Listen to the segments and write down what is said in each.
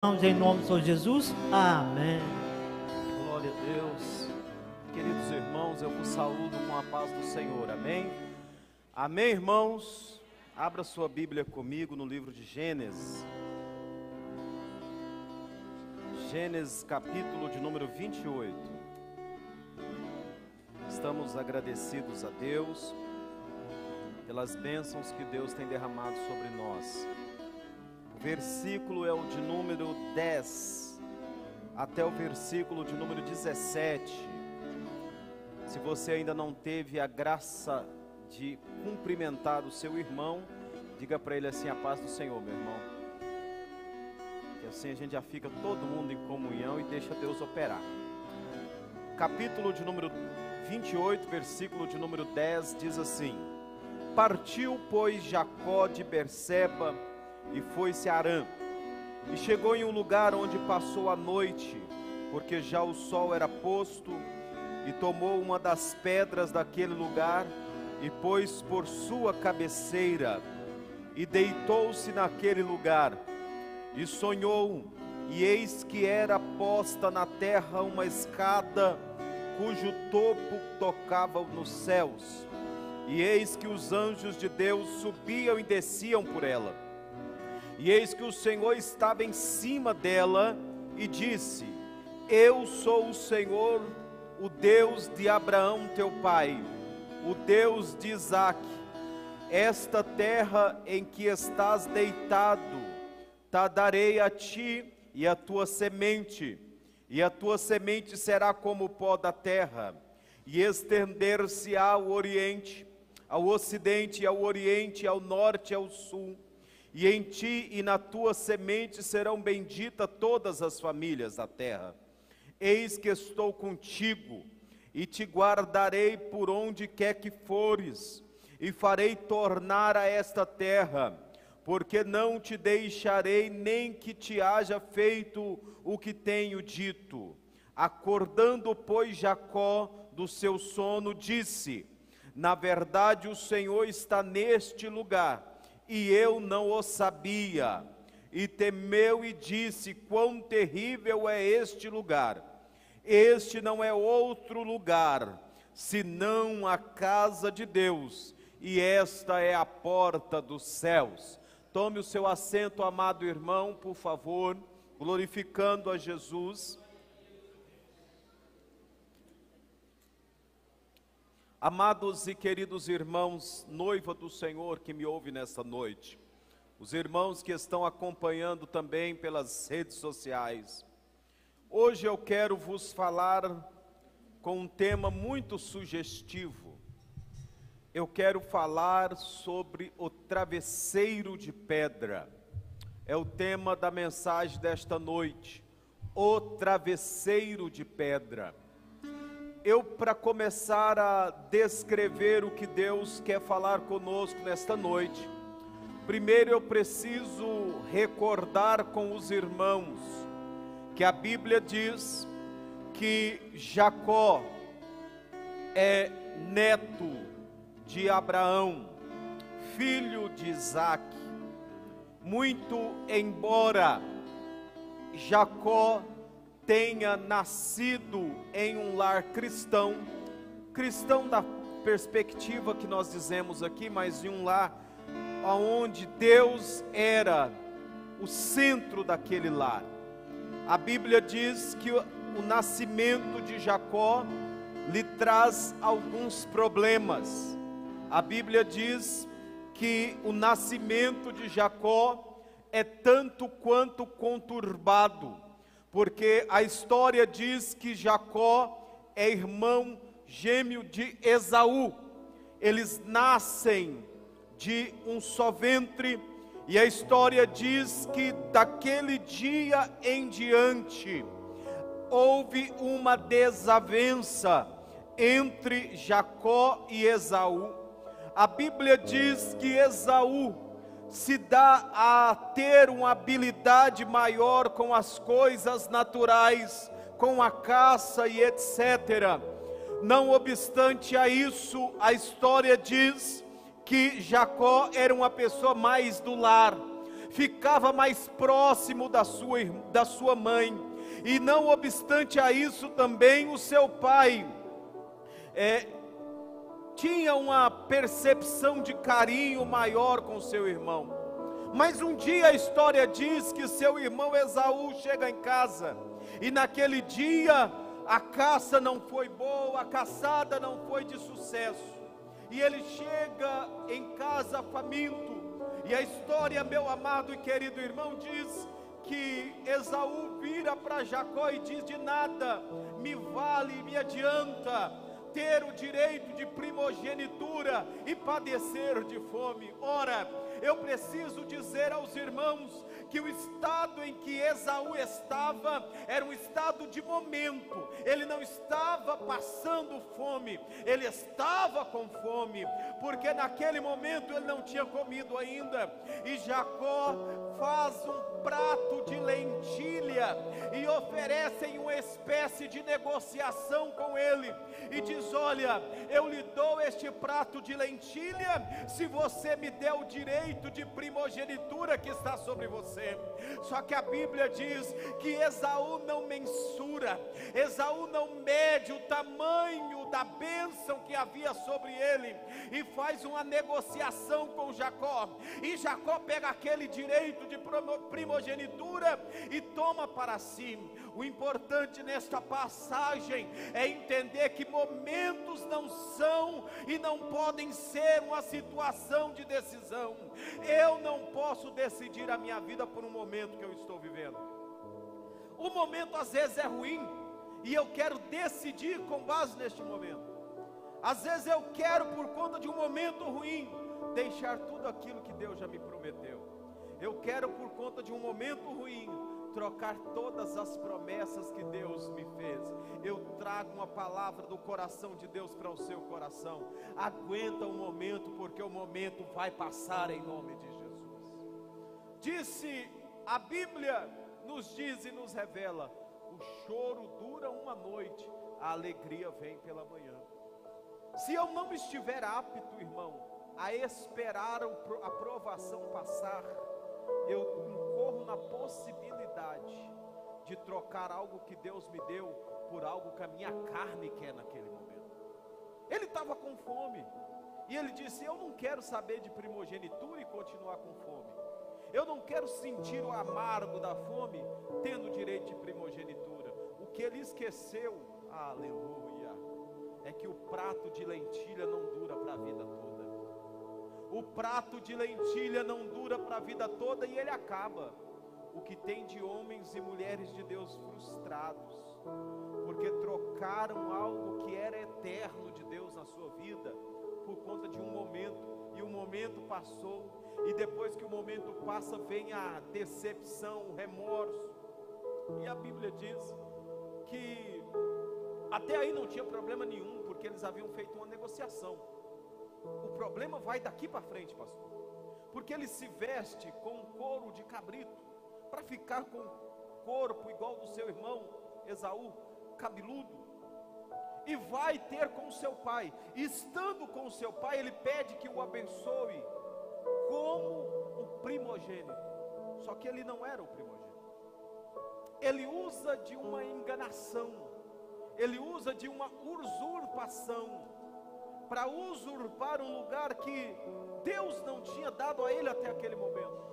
Em nome do Senhor Jesus, amém. Glória a Deus. Queridos irmãos, eu vos saúdo com a paz do Senhor, amém? Amém, irmãos? Abra sua Bíblia comigo no livro de Gênesis. Gênesis capítulo de número 28. Estamos agradecidos a Deus pelas bênçãos que Deus tem derramado sobre nós. O versículo é o de número 10 até o versículo de número 17. Se você ainda não teve a graça de cumprimentar o seu irmão, diga para ele assim: a paz do Senhor, meu irmão. Que assim a gente já fica todo mundo em comunhão e deixa Deus operar. Capítulo de número 28, versículo de número 10 diz assim: Partiu, pois, Jacó de Berseba e foi-se a Harã, e chegou em um lugar onde passou a noite, porque já o sol era posto, e tomou uma das pedras daquele lugar, e pôs por sua cabeceira, e deitou-se naquele lugar, e sonhou, e eis que era posta na terra uma escada, cujo topo tocava nos céus, e eis que os anjos de Deus subiam e desciam por ela. E eis que o Senhor estava em cima dela e disse: Eu sou o Senhor, o Deus de Abraão teu pai, o Deus de Isaque. Esta terra em que estás deitado, te darei a ti e a tua semente, e a tua semente será como o pó da terra, e estender-se-á ao oriente, ao ocidente, ao oriente, ao norte e ao sul. E em ti e na tua semente serão benditas todas as famílias da terra. Eis que estou contigo, e te guardarei por onde quer que fores, e farei tornar a esta terra, porque não te deixarei nem que te haja feito o que tenho dito. Acordando, pois, Jacó do seu sono, disse: Na verdade o Senhor está neste lugar, e eu não o sabia, e temeu e disse: Quão terrível é este lugar! Este não é outro lugar, senão a casa de Deus, e esta é a porta dos céus. Tome o seu assento, amado irmão, por favor, glorificando a Jesus. Amados e queridos irmãos, noiva do Senhor que me ouve nesta noite, os irmãos que estão acompanhando também pelas redes sociais, hoje eu quero vos falar com um tema muito sugestivo. Eu quero falar sobre o travesseiro de pedra. É o tema da mensagem desta noite, o travesseiro de pedra. Para começar a descrever o que Deus quer falar conosco nesta noite, primeiro eu preciso recordar com os irmãos que a Bíblia diz que Jacó é neto de Abraão, filho de Isaque. Muito embora Jacó tenha nascido em um lar cristão, cristão da perspectiva que nós dizemos aqui, mas em um lar onde Deus era o centro daquele lar. A Bíblia diz que o nascimento de Jacó lhe traz alguns problemas. A Bíblia diz que o nascimento de Jacó é tanto quanto conturbado, porque a história diz que Jacó é irmão gêmeo de Esaú. Eles nascem de um só ventre, e a história diz que daquele dia em diante houve uma desavença entre Jacó e Esaú. A Bíblia diz que Esaú se dá a ter uma habilidade maior com as coisas naturais, com a caça e etc. Não obstante a isso, a história diz que Jacó era uma pessoa mais do lar, ficava mais próximo da sua mãe, e não obstante a isso também o seu pai tinha uma percepção de carinho maior com seu irmão. Mas um dia a história diz que seu irmão Esaú chega em casa, e naquele dia a caça não foi boa, a caçada não foi de sucesso, e ele chega em casa faminto. E a história, meu amado e querido irmão, diz que Esaú vira para Jacó e diz: de nada me vale, me adianta ter o direito de primogenitura e padecer de fome. Ora, eu preciso dizer aos irmãos que o estado em que Esaú estava era um estado de momento. Ele não estava passando fome, ele estava com fome, porque naquele momento ele não tinha comido ainda. E Jacó faz um prato de lentilha e oferecem uma espécie de negociação com ele, e diz: olha, eu lhe dou este prato de lentilha se você me der o direito de primogenitura que está sobre você. Só que a Bíblia diz que Esaú não mensura, Esaú não mede o tamanho da bênção que havia sobre ele, e faz uma negociação com Jacó, e Jacó pega aquele direito de primogenitura e toma para si. O importante nesta passagem é entender que momentos não são e não podem ser uma situação de decisão. Eu não posso decidir a minha vida por um momento que eu estou vivendo. O momento às vezes é ruim, e eu quero decidir com base neste momento. Às vezes eu quero, por conta de um momento ruim, deixar tudo aquilo que Deus já me prometeu. Eu quero, por conta de um momento ruim, trocar todas as promessas que Deus me fez. Eu trago uma palavra do coração de Deus para o seu coração. Aguenta o momento, porque o momento vai passar em nome de Jesus. Disse, a Bíblia nos diz e nos revela: o choro dura uma noite, a alegria vem pela manhã. Se eu não estiver apto, irmão, a esperar a provação passar, eu incorro na possibilidade de trocar algo que Deus me deu por algo que a minha carne quer naquele momento. Ele estava com fome, e ele disse: eu não quero saber de primogenitura e continuar com fome. Eu não quero sentir o amargo da fome tendo direito de primogenitura. O que ele esqueceu, aleluia, é que o prato de lentilha não dura para a vida toda. O prato de lentilha não dura para a vida toda, e ele acaba. O que tem de homens e mulheres de Deus frustrados, porque trocaram algo que era eterno de Deus na sua vida, por conta de um momento, e o momento passou, e depois que o momento passa, vem a decepção, o remorso. E a Bíblia diz que até aí não tinha problema nenhum, porque eles haviam feito uma negociação. O problema vai daqui para frente, pastor, porque ele se veste com um couro de cabrito, para ficar com o corpo igual do seu irmão Esaú, cabeludo, e vai ter com o seu pai. E estando com o seu pai, ele pede que o abençoe como o primogênito. Só que ele não era o primogênito. Ele usa de uma enganação, ele usa de uma usurpação, para usurpar um lugar que Deus não tinha dado a ele até aquele momento.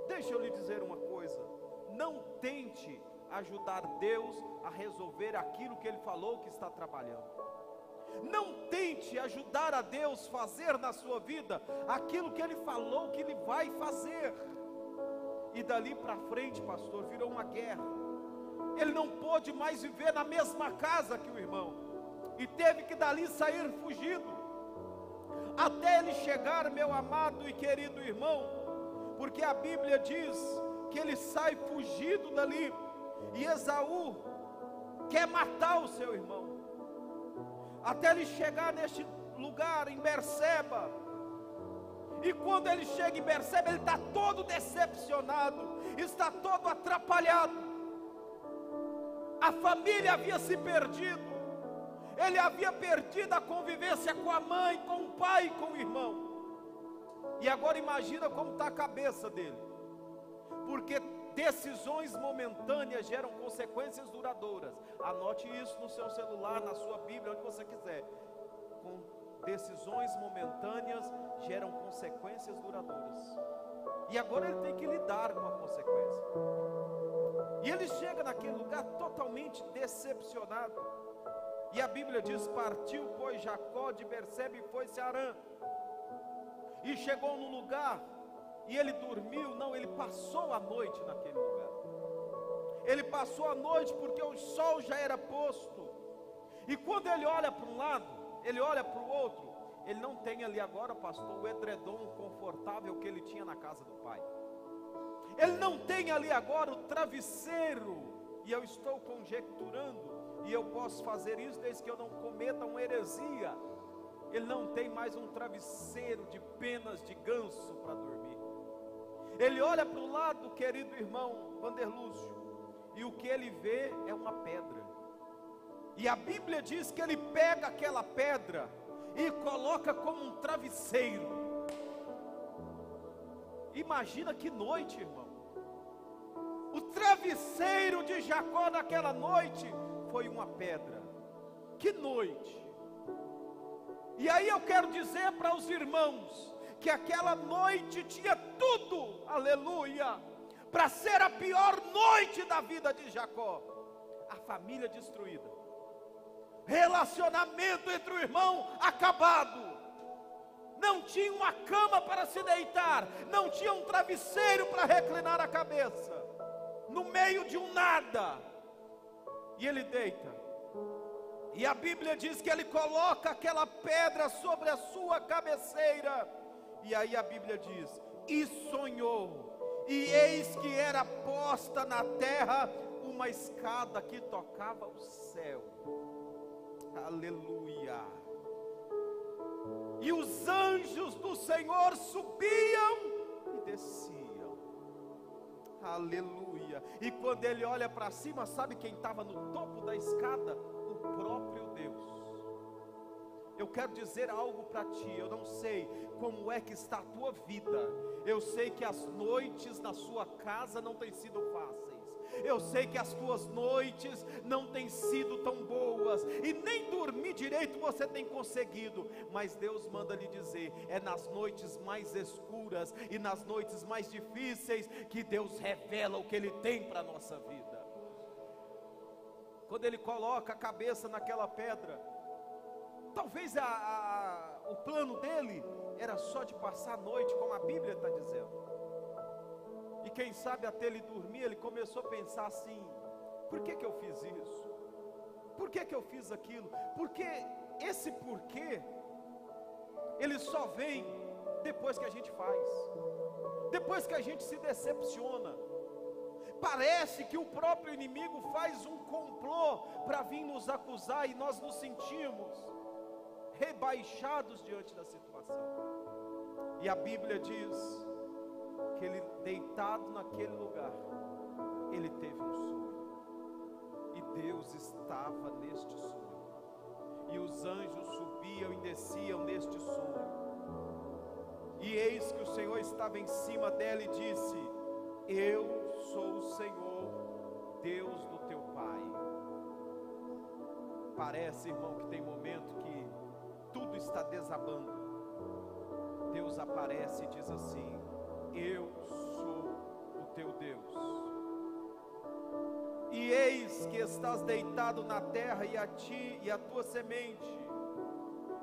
Deixa eu lhe dizer uma coisa: não tente ajudar Deus a resolver aquilo que Ele falou que está trabalhando. Não tente ajudar a Deus a fazer na sua vida aquilo que Ele falou que Ele vai fazer. E dali para frente, pastor, virou uma guerra. Ele não pôde mais viver na mesma casa que o irmão, e teve que dali sair fugido, até ele chegar, meu amado e querido irmão, porque a Bíblia diz que ele sai fugido dali, e Esaú quer matar o seu irmão, até ele chegar neste lugar em Berseba. E quando ele chega em Berseba, ele está todo decepcionado, está todo atrapalhado. A família havia se perdido, ele havia perdido a convivência com a mãe, com o pai e com o irmão. E agora imagina como está a cabeça dele. porque decisões momentâneas geram consequências duradouras. Anote isso no seu celular, na sua Bíblia, onde você quiser. Decisões momentâneas geram consequências duradouras. E agora ele tem que lidar com a consequência. E ele chega naquele lugar totalmente decepcionado. E a Bíblia diz: partiu, pois, Jacó de Berseba e foi-se a Harã. E chegou no lugar, e ele dormiu. Não, ele passou a noite naquele lugar. Ele passou a noite porque o sol já era posto. E quando ele olha para um lado, ele olha para o outro, ele não tem ali agora, pastor, o edredom confortável que ele tinha na casa do pai. Ele não tem ali agora o travesseiro, e eu estou conjecturando, e eu posso fazer isso desde que eu não cometa uma heresia. Ele não tem mais um travesseiro de penas de ganso para dormir. Ele olha para o lado, querido irmão Vanderlúcio, e o que ele vê é uma pedra. E a Bíblia diz que ele pega aquela pedra e coloca como um travesseiro. Imagina que noite, irmão. O travesseiro de Jacó naquela noite foi uma pedra. Que noite. E aí eu quero dizer para os irmãos que aquela noite tinha tudo, aleluia, para ser a pior noite da vida de Jacó. A família destruída, relacionamento entre o irmão acabado, não tinha uma cama para se deitar, não tinha um travesseiro para reclinar a cabeça, no meio de um nada. E ele deita, e a Bíblia diz que ele coloca aquela pedra sobre a sua cabeceira. E aí a Bíblia diz: e sonhou, e eis que era posta na terra uma escada que tocava o céu. Aleluia. E os anjos do Senhor subiam e desciam. Aleluia. E quando ele olha para cima, sabe quem estava no topo da escada? O próprio Deus. Eu quero dizer algo para ti. Eu não sei como é que está a tua vida. Eu sei que as noites na sua casa não têm sido fáceis. Eu sei que as tuas noites não têm sido tão boas, e nem dormir direito você tem conseguido. Mas Deus manda lhe dizer: é nas noites mais escuras e nas noites mais difíceis que Deus revela o que Ele tem para a nossa vida. Quando Ele coloca a cabeça naquela pedra, talvez o plano dele era só de passar a noite, como a Bíblia está dizendo. E quem sabe até ele dormir, ele começou a pensar assim: por que eu fiz isso? Por que eu fiz aquilo? Porque esse porquê, ele só vem depois que a gente faz, depois que a gente se decepciona. Parece que o próprio inimigo faz um complô para vir nos acusar, e nós nos sentimos rebaixados diante da situação. E a Bíblia diz que ele, deitado naquele lugar, ele teve um sonho, e Deus estava neste sonho, e os anjos subiam e desciam neste sonho, e eis que o Senhor estava em cima dela e disse: eu sou o Senhor, Deus do teu pai. Parece, irmão, que tem momento que tudo está desabando. Deus aparece e diz assim: eu sou o teu Deus, e eis que estás deitado na terra, e a ti e a tua semente,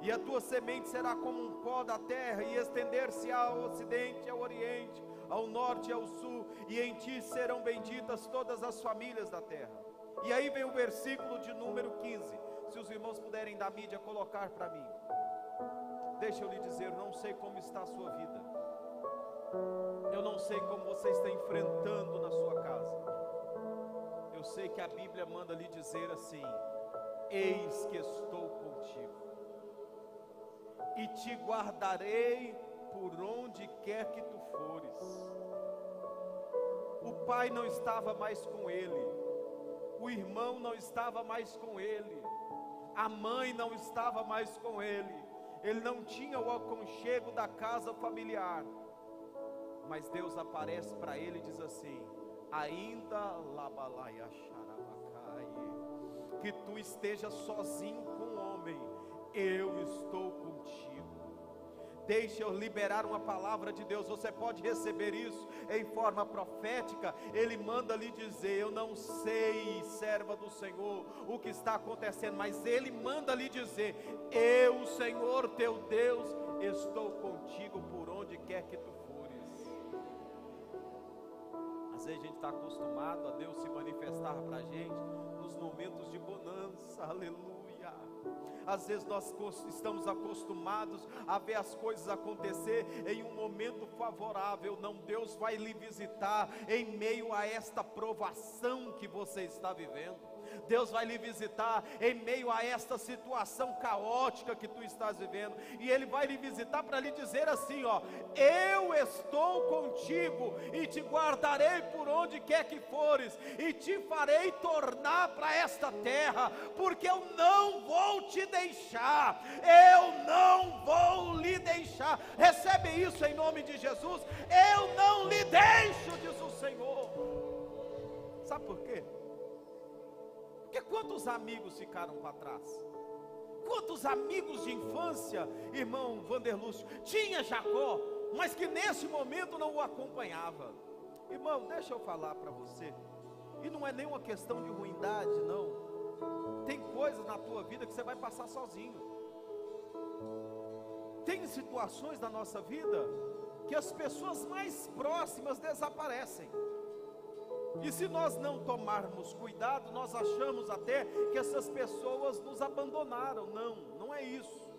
e a tua semente será como um pó da terra, e estender-se ao ocidente, ao oriente, ao norte e ao sul, e em ti serão benditas todas as famílias da terra. E aí vem o versículo de número 15, se os irmãos puderem da mídia colocar para mim. Deixa eu lhe dizer, eu não sei como está a sua vida, eu não sei como você está enfrentando na sua casa. Eu sei que a Bíblia manda lhe dizer assim: eis que estou contigo, e te guardarei por onde quer que tu fores. O pai não estava mais com ele, o irmão não estava mais com ele, a mãe não estava mais com ele, ele não tinha o aconchego da casa familiar. Mas Deus aparece para ele e diz assim: ainda labalaia xarabacai, que tu estejas sozinho com o homem, eu estou contigo. Deixa eu liberar uma palavra de Deus. Você pode receber isso em forma profética. Ele manda lhe dizer: eu não sei, serva do Senhor, o que está acontecendo, mas Ele manda lhe dizer: eu, Senhor teu Deus, estou contigo por onde quer que tu fores. Às vezes a gente está acostumado a Deus se manifestar para a gente nos momentos de bonança, aleluia. Às vezes nós estamos acostumados a ver as coisas acontecer em um momento favorável. Não, Deus vai lhe visitar em meio a esta provação que você está vivendo. Deus vai lhe visitar em meio a esta situação caótica que tu estás vivendo, e Ele vai lhe visitar para lhe dizer assim, ó: eu estou contigo e te guardarei por onde quer que fores, e te farei tornar para esta terra, porque eu não vou te deixar, eu não vou lhe deixar. Recebe isso em nome de Jesus. Eu não lhe deixo, diz o Senhor. Sabe por quê? Porque quantos amigos ficaram para trás? Quantos amigos de infância, irmão Vanderlúcio, tinha Jacó, mas que nesse momento não o acompanhava? Irmão, deixa eu falar para você, e não é nenhuma questão de ruindade, não. Tem coisas na tua vida que você vai passar sozinho. Tem situações na nossa vida que as pessoas mais próximas desaparecem. E se nós não tomarmos cuidado, nós achamos até que essas pessoas nos abandonaram. Não, não é isso.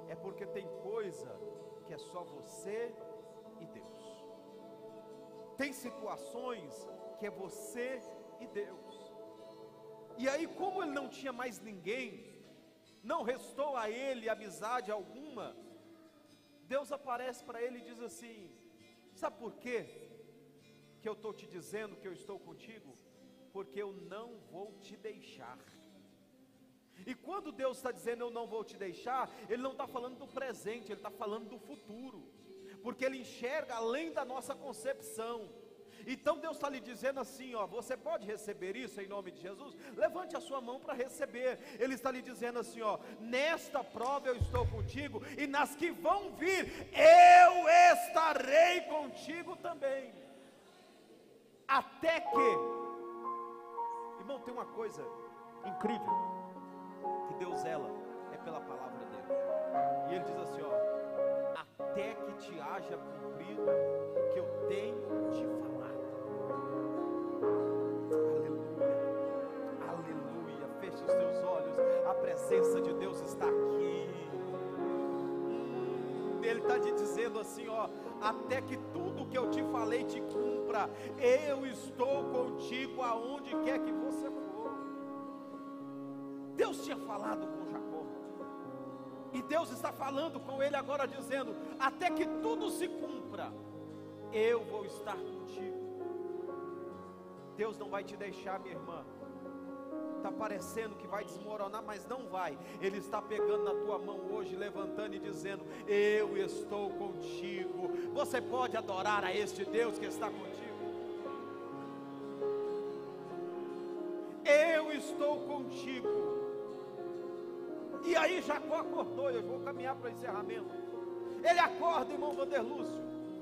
É porque tem coisa que é só você e Deus. Tem situações que é você e Deus. E aí, como ele não tinha mais ninguém, não restou a ele amizade alguma, Deus aparece para ele e diz assim: sabe por quê que eu estou te dizendo que eu estou contigo? Porque eu não vou te deixar. E quando Deus está dizendo eu não vou te deixar, Ele não está falando do presente, Ele está falando do futuro, porque Ele enxerga além da nossa concepção. Então Deus está lhe dizendo assim, ó: você pode receber isso em nome de Jesus? Levante a sua mão para receber. Ele está lhe dizendo assim, ó: nesta prova eu estou contigo, e nas que vão vir, eu estarei contigo também. Até que, irmão, tem uma coisa incrível, que Deus zela, é pela palavra dele. E ele diz assim, ó: até que te haja cumprido o que eu tenho te falado. Aleluia, aleluia. Feche os teus olhos, a presença de Deus está aqui. Ele está te dizendo assim, ó: até que tudo que eu te falei te cumpra, eu estou contigo aonde quer que você for. Deus tinha falado com Jacó, e Deus está falando com ele agora dizendo: até que tudo se cumpra, eu vou estar contigo. Deus não vai te deixar, minha irmã. Está parecendo que vai desmoronar, mas não vai. Ele está pegando na tua mão hoje, levantando e dizendo: eu estou contigo. Você pode adorar a este Deus que está contigo? Eu estou contigo. E aí Jacó acordou. Eu vou caminhar para o encerramento. Ele acorda, irmão Vanderlúcio,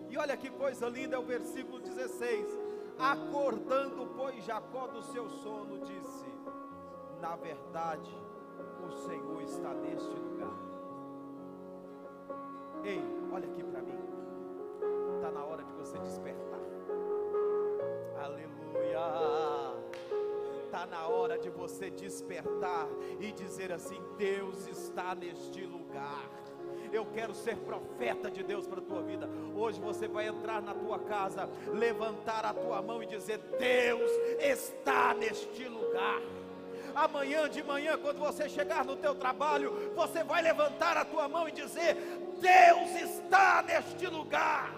e olha que coisa linda, é o versículo 16: acordando, pois, Jacó do seu sono, disse: na verdade, o Senhor está neste lugar. Ei, olha aqui para mim. Está na hora de você despertar. Aleluia. Está na hora de você despertar e dizer assim: Deus está neste lugar. Eu quero ser profeta de Deus para a tua vida. Hoje você vai entrar na tua casa, levantar a tua mão e dizer: Deus está neste lugar. Amanhã de manhã, quando você chegar no teu trabalho, você vai levantar a tua mão e dizer: Deus está neste lugar.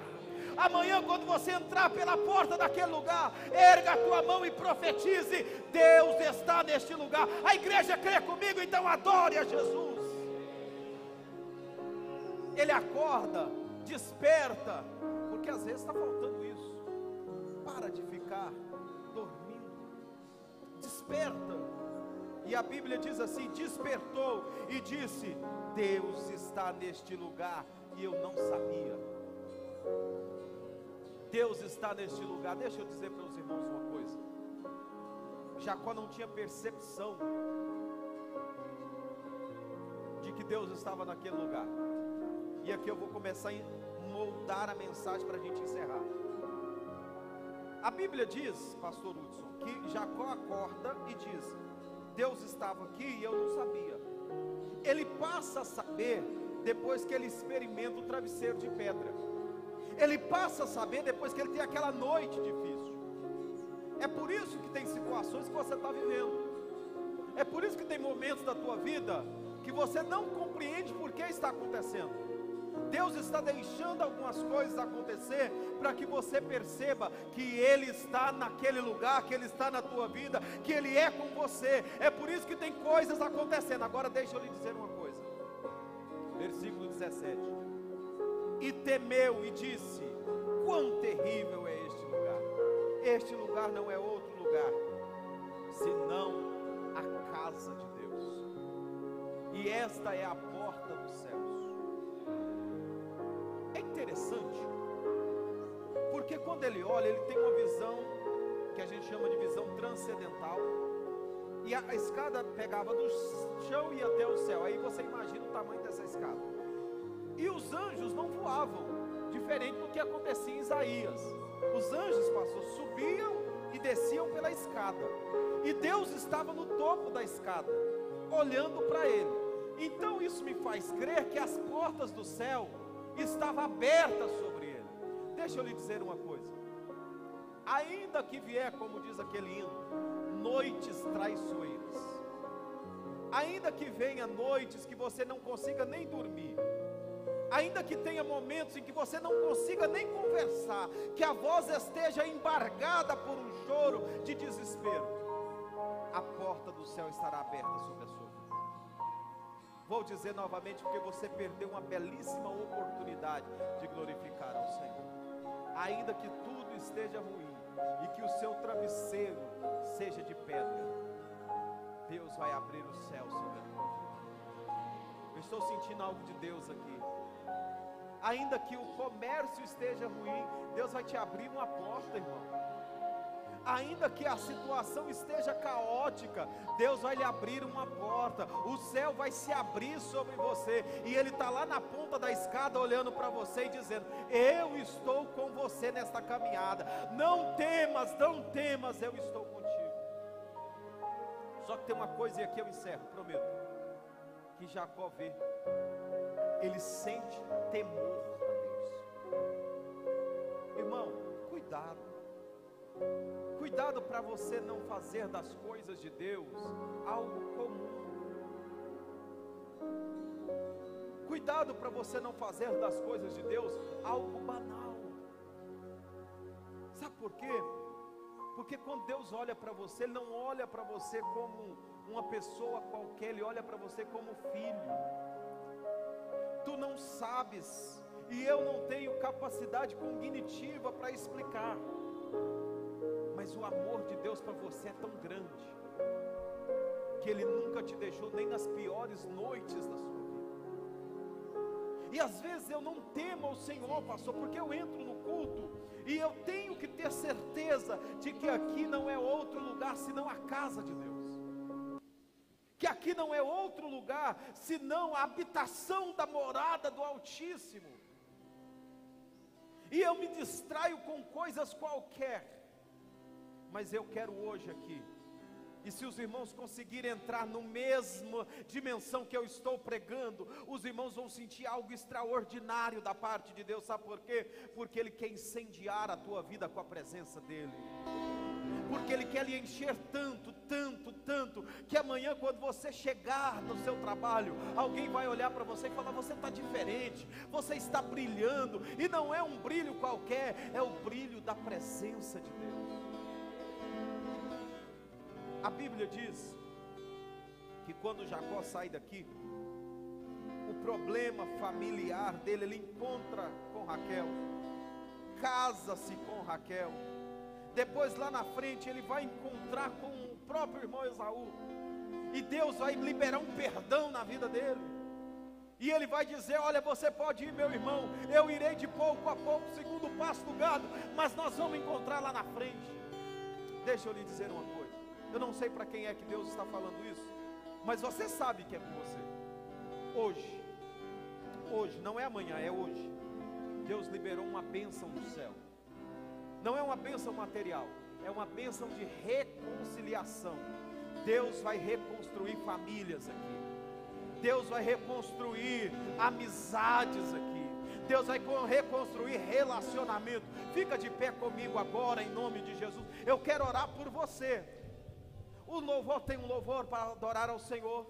Amanhã, quando você entrar pela porta daquele lugar, erga a tua mão e profetize: Deus está neste lugar. A igreja crê comigo, então adore a Jesus. Ele acorda, desperta, porque que às vezes está faltando isso. Para de ficar dormindo, desperta. E a Bíblia diz assim: despertou e disse: Deus está neste lugar, e eu não sabia. Deus está neste lugar. Deixa eu dizer para os irmãos uma coisa. Jacó não tinha percepção de que Deus estava naquele lugar. E aqui eu vou começar a moldar a mensagem para a gente encerrar. A Bíblia diz, pastor Hudson, que Jacó acorda e diz: Deus estava aqui e eu não sabia. Ele passa a saber depois que ele experimenta o travesseiro de pedra. Ele passa a saber depois que ele tem aquela noite difícil. É por isso que tem situações que você está vivendo. É por isso que tem momentos da tua vida que você não compreende por que está acontecendo. Deus está deixando algumas coisas acontecer para que você perceba que Ele está naquele lugar, que Ele está na tua vida, que Ele é com você. É por isso que tem coisas acontecendo. Agora deixa eu lhe dizer uma coisa. Versículo 17. E temeu e disse: quão terrível é este lugar. Este lugar não é outro lugar, senão a casa de Deus. E esta é a porta dos céus. É interessante, porque quando ele olha, ele tem uma visão que a gente chama de visão transcendental. E a escada pegava do chão e ia até o céu. Aí você imagina o tamanho dessa escada. E os anjos não voavam, diferente do que acontecia em Isaías. Os anjos, pastor, subiam e desciam pela escada. E Deus estava no topo da escada, olhando para ele. Então isso me faz crer que as portas do céu estavam abertas sobre ele. Deixa eu lhe dizer uma coisa. Ainda que vier, como diz aquele hino, noites traiçoeiras, ainda que venha noites que você não consiga nem dormir, ainda que tenha momentos em que você não consiga nem conversar, que a voz esteja embargada por um choro de desespero, a porta do céu estará aberta sobre a sua vida. Vou dizer novamente, porque você perdeu uma belíssima oportunidade de glorificar ao Senhor. Ainda que tudo esteja ruim e que o seu travesseiro seja de pedra, Deus vai abrir o céu sobre a tua vida. Eu estou sentindo algo de Deus aqui. Ainda que o comércio esteja ruim, Deus vai te abrir uma porta, irmão. Ainda que a situação esteja caótica, Deus vai lhe abrir uma porta. O céu vai se abrir sobre você, e Ele está lá na ponta da escada olhando para você e dizendo: eu estou com você nesta caminhada. Não temas, não temas, eu estou contigo. Só que tem uma coisa, e aqui eu encerro, prometo, que Jacó vê. Ele sente temor a Deus. Irmão, cuidado. Cuidado para você não fazer das coisas de Deus algo comum. Cuidado para você não fazer das coisas de Deus algo banal. Sabe por quê? Porque quando Deus olha para você, Ele não olha para você como uma pessoa qualquer, Ele olha para você como filho. Tu não sabes, e eu não tenho capacidade cognitiva para explicar, mas o amor de Deus para você é tão grande, que Ele nunca te deixou nem nas piores noites da sua vida. E às vezes eu não temo ao Senhor, pastor, porque eu entro no culto, e eu tenho que ter certeza de que aqui não é outro lugar senão a casa de Deus, que aqui não é outro lugar senão a habitação da morada do Altíssimo. E eu me distraio com coisas qualquer, mas eu quero hoje aqui, e se os irmãos conseguirem entrar no mesmo dimensão que eu estou pregando, os irmãos vão sentir algo extraordinário da parte de Deus. Sabe por quê? Porque Ele quer incendiar a tua vida com a presença dEle, porque Ele quer lhe encher tanto, tanto, tanto, que amanhã quando você chegar no seu trabalho, alguém vai olhar para você e falar: você está diferente, você está brilhando, e não é um brilho qualquer, é o brilho da presença de Deus. A Bíblia diz que quando Jacó sai daqui, o problema familiar dele, ele encontra com Raquel, casa-se com Raquel. Depois lá na frente ele vai encontrar com o próprio irmão Esaú, e Deus vai liberar um perdão na vida dele, e ele vai dizer: olha, você pode ir, meu irmão, eu irei de pouco a pouco, segundo o passo do gado, mas nós vamos encontrar lá na frente. Deixa eu lhe dizer uma coisa, eu não sei para quem é que Deus está falando isso, mas você sabe que é com você. Hoje, não é amanhã, é hoje. Deus liberou uma bênção do céu. Não é uma bênção material, é uma bênção de reconciliação. Deus vai reconstruir famílias aqui. Deus vai reconstruir amizades aqui. Deus vai reconstruir relacionamento. Fica de pé comigo agora, em nome de Jesus. Eu quero orar por você. O louvor tem um louvor para adorar ao Senhor.